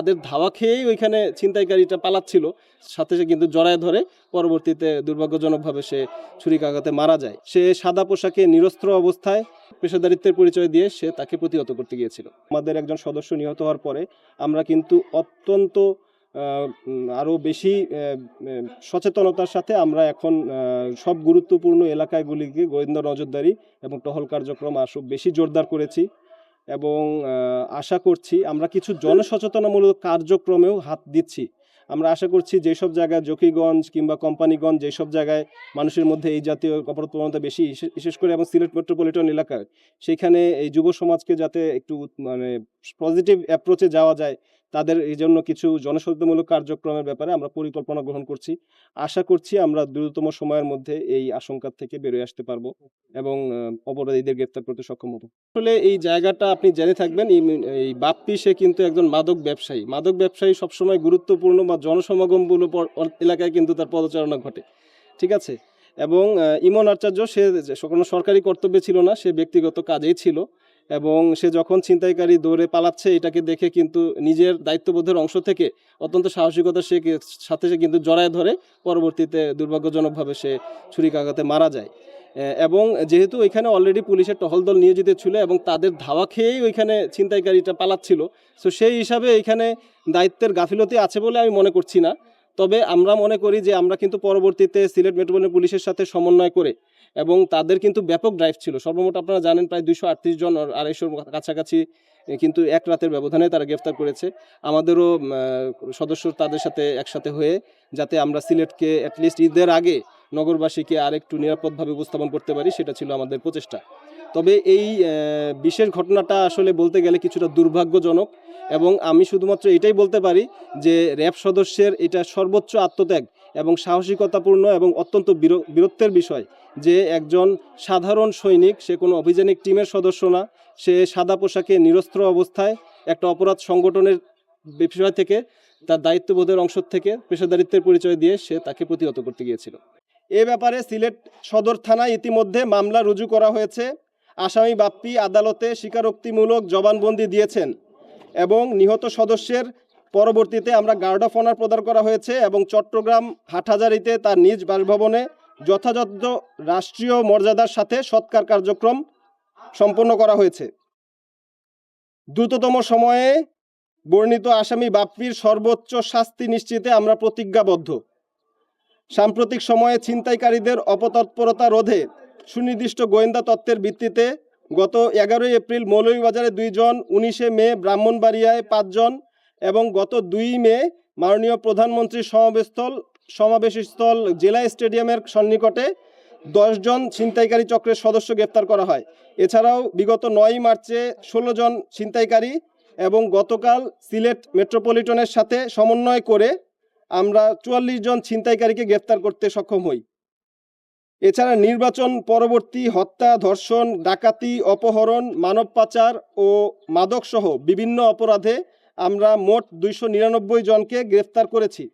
তাদের ধাওয়া খেয়েই ওইখানে ছিনতাইকারীটা পালাচ্ছিল, সাথে সে কিন্তু জড়ায় ধরে, পরবর্তীতে দুর্ভাগ্যজনকভাবে সে ছুরিকাঘাতে মারা যায়। সে সাদা পোশাকে নিরস্ত্র অবস্থায় পেশাদারিত্বের পরিচয় দিয়ে সে তাকে প্রতিহত করতে গিয়েছিল। আমাদের একজন সদস্য নিহত হওয়ার পরে আমরা কিন্তু অত্যন্ত আরও বেশি সচেতনতার সাথে আমরা এখন সব গুরুত্বপূর্ণ এলাকাগুলিকে গোয়েন্দা নজরদারি এবং টহল কার্যক্রম আরও বেশি জোরদার করেছি এবং আশা করছি আমরা কিছু জনসচেতনামূলক কার্যক্রমেও হাত দিচ্ছি। আমরা আশা করছি যেসব জায়গায় জকিগঞ্জ কিংবা কোম্পানিগঞ্জ যেসব জায়গায় মানুষের মধ্যে এই জাতীয় অপরাধ প্রবণতা বেশি, বিশেষ করে এবং সিলেট মেট্রোপলিটন এলাকায়, সেখানে এই যুব সমাজকে যাতে একটু মানে পজিটিভ অ্যাপ্রোচে যাওয়া যায়, তাদের এই জন্য কিছু জনসচেতনমূলক কার্যক্রমের ব্যাপারে আমরা পরিকল্পনা গ্রহণ করছি। আশা করছি আমরা দ্রুততম সময়ের মধ্যে এই আশঙ্কা থেকে বেরিয়ে আসতে পারবো এবং অপরাধীদের গ্রেপ্তার করতে সক্ষম হব। আসলে এই জায়গাটা আপনি জেনে থাকবেন, এই বাপ্পি সে কিন্তু একজন মাদক ব্যবসায়ী। মাদক ব্যবসায়ী সবসময় গুরুত্বপূর্ণ বা জনসমাগমগুলো এলাকায় কিন্তু তার পদচারণা ঘটে, ঠিক আছে। এবং ইমন আচার্য সে কোনো সরকারি কর্তব্যে ছিল না, সে ব্যক্তিগত কাজেই ছিল এবং সে যখন ছিনতাইকারী দৌড়ে পালাচ্ছে এটাকে দেখে কিন্তু নিজের দায়িত্ববোধের অংশ থেকে অত্যন্ত সাহসিকতা সাথে সে কিন্তু জড়ায় ধরে, পরবর্তীতে দুর্ভাগ্যজনকভাবে সে ছুরিকাঘাতে মারা যায়। এবং যেহেতু ওইখানে অলরেডি পুলিশের টহল দল নিয়োজিত ছিল এবং তাদের ধাওয়া খেয়েই ওইখানে ছিনতাইকারীটা পালাচ্ছিল, তো সেই হিসাবে এইখানে দায়িত্বের গাফিলতি আছে বলে আমি মনে করছি না। তবে আমরা মনে করি যে আমরা কিন্তু পরবর্তীতে সিলেট মেট্রোপলিটন পুলিশের সাথে সমন্বয় করে, এবং তাদের কিন্তু ব্যাপক ড্রাইভ ছিল, সর্বমোট আপনারা জানেন প্রায় 238 জন, 250-র কাছাকাছি কিন্তু এক রাতের ব্যবধানে তারা গ্রেফতার করেছে। আমাদেরও সদস্য তাদের সাথে একসাথে হয়ে যাতে আমরা সিলেটকে অ্যাটলিস্ট ঈদের আগে নগরবাসীকে আরেকটু নিরাপদভাবে উপস্থাপন করতে পারি, সেটা ছিল আমাদের প্রচেষ্টা। তবে এই বিশেষ ঘটনাটা আসলে বলতে গেলে কিছুটা দুর্ভাগ্যজনক এবং আমি শুধুমাত্র এটাই বলতে পারি যে র্যাব সদস্যের এটা সর্বোচ্চ আত্মত্যাগ এবং সাহসিকতাপূর্ণ এবং অত্যন্ত বীরত্বের বিষয় যে একজন সাধারণ সৈনিক, সে কোনো অভিযানিক টিমের সদস্য না, সে সাদা পোশাকে নিরস্ত্র অবস্থায় একটা অপরাধ সংগঠনের বিষয় থেকে তার দায়িত্ববোধের অংশ থেকে পেশাদারিত্বের পরিচয় দিয়ে সে তাকে প্রতিহত করতে গিয়েছিল। এ ব্যাপারে সিলেট সদর থানায় ইতিমধ্যে মামলা রুজু করা হয়েছে। আসামি বাপ্পি আদালতে স্বীকারোক্তিমূলক জবানবন্দি দিয়েছেন এবং নিহত সদস্যের পরবর্তীতে আমরা গার্ড অফ অনার প্রদান করা হয়েছে এবং চট্টগ্রাম হাটহাজারীতে তার নিজ বাসভবনে যথাযথ রাষ্ট্রীয় মর্যাদার সাথে সৎকার কার্যক্রম সম্পন্ন করা হয়েছে। দ্রুততম সময়ে বর্ণিত আসামি বাপ্পির সর্বোচ্চ শাস্তি নিশ্চিতে আমরা প্রতিজ্ঞাবদ্ধ। সাম্প্রতিক সময়ে ছিনতাইকারীদের অপতৎপরতা রোধে সুনির্দিষ্ট গোয়েন্দা তথ্যের ভিত্তিতে গত 11 এপ্রিল মৌলভীবাজারে 2 জন, 19 মে ব্রাহ্মণবাড়িয়ায় 5 জন এবং গত 2 মে মাননীয় প্রধানমন্ত্রীর সমাবেশস্থল জেলা স্টেডিয়ামের সন্নিকটে 10 জন ছিনতাইকারী চক্রের সদস্য গ্রেপ্তার করা হয়। এছাড়াও বিগত 9 মার্চে 16 জন ছিনতাইকারী এবং গতকাল সিলেট মেট্রোপলিটনের সাথে সমন্বয় করে আমরা 44 জন ছিনতাইকারীকে গ্রেপ্তার করতে সক্ষম হই। এছাড়া নির্বাচন পরবর্তী হত্যা, ধর্ষণ, ডাকাতি, অপহরণ, মানব পাচার ও মাদকসহ বিভিন্ন অপরাধে আমরা মোট 299 জনকে গ্রেফতার করেছি।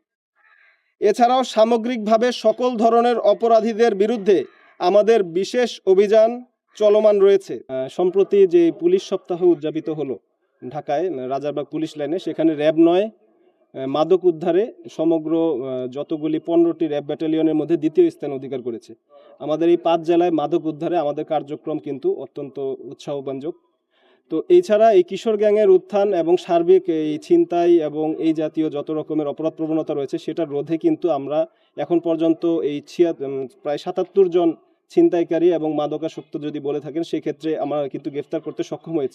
এছাড়াও সামগ্রিকভাবে সকল ধরনের অপরাধীদের বিরুদ্ধে আমাদের বিশেষ অভিযান চলমান রয়েছে। সম্প্রতি যে পুলিশ সপ্তাহ উদযাপিত হলো ঢাকায় রাজারবাগ পুলিশ লাইনে, সেখানে র্যাব 9 মাদক উদ্ধারে সমগ্র যতগুলি 15টি র্যাব ব্যাটালিয়নের মধ্যে দ্বিতীয় স্থান অধিকার করেছে। আমাদের এই 5 জেলায় মাদক উদ্ধারে আমাদের কার্যক্রম কিন্তু অত্যন্ত উৎসাহব্যঞ্জক। তো এছাড়া এই কিশোর গ্যাংয়ের উত্থান এবং সার্বিক এই ছিনতাই এবং এই জাতীয় যত রকমের অপরাধ প্রবণতা রয়েছে সেটা রোধে কিন্তু আমরা এখন পর্যন্ত এই প্রায় 77 জন ছিনতাইকারী এবং মাদকাসক্ত যদি বলে থাকেন, সেক্ষেত্রে আমরা কিন্তু গ্রেফতার করতে সক্ষম হয়েছি।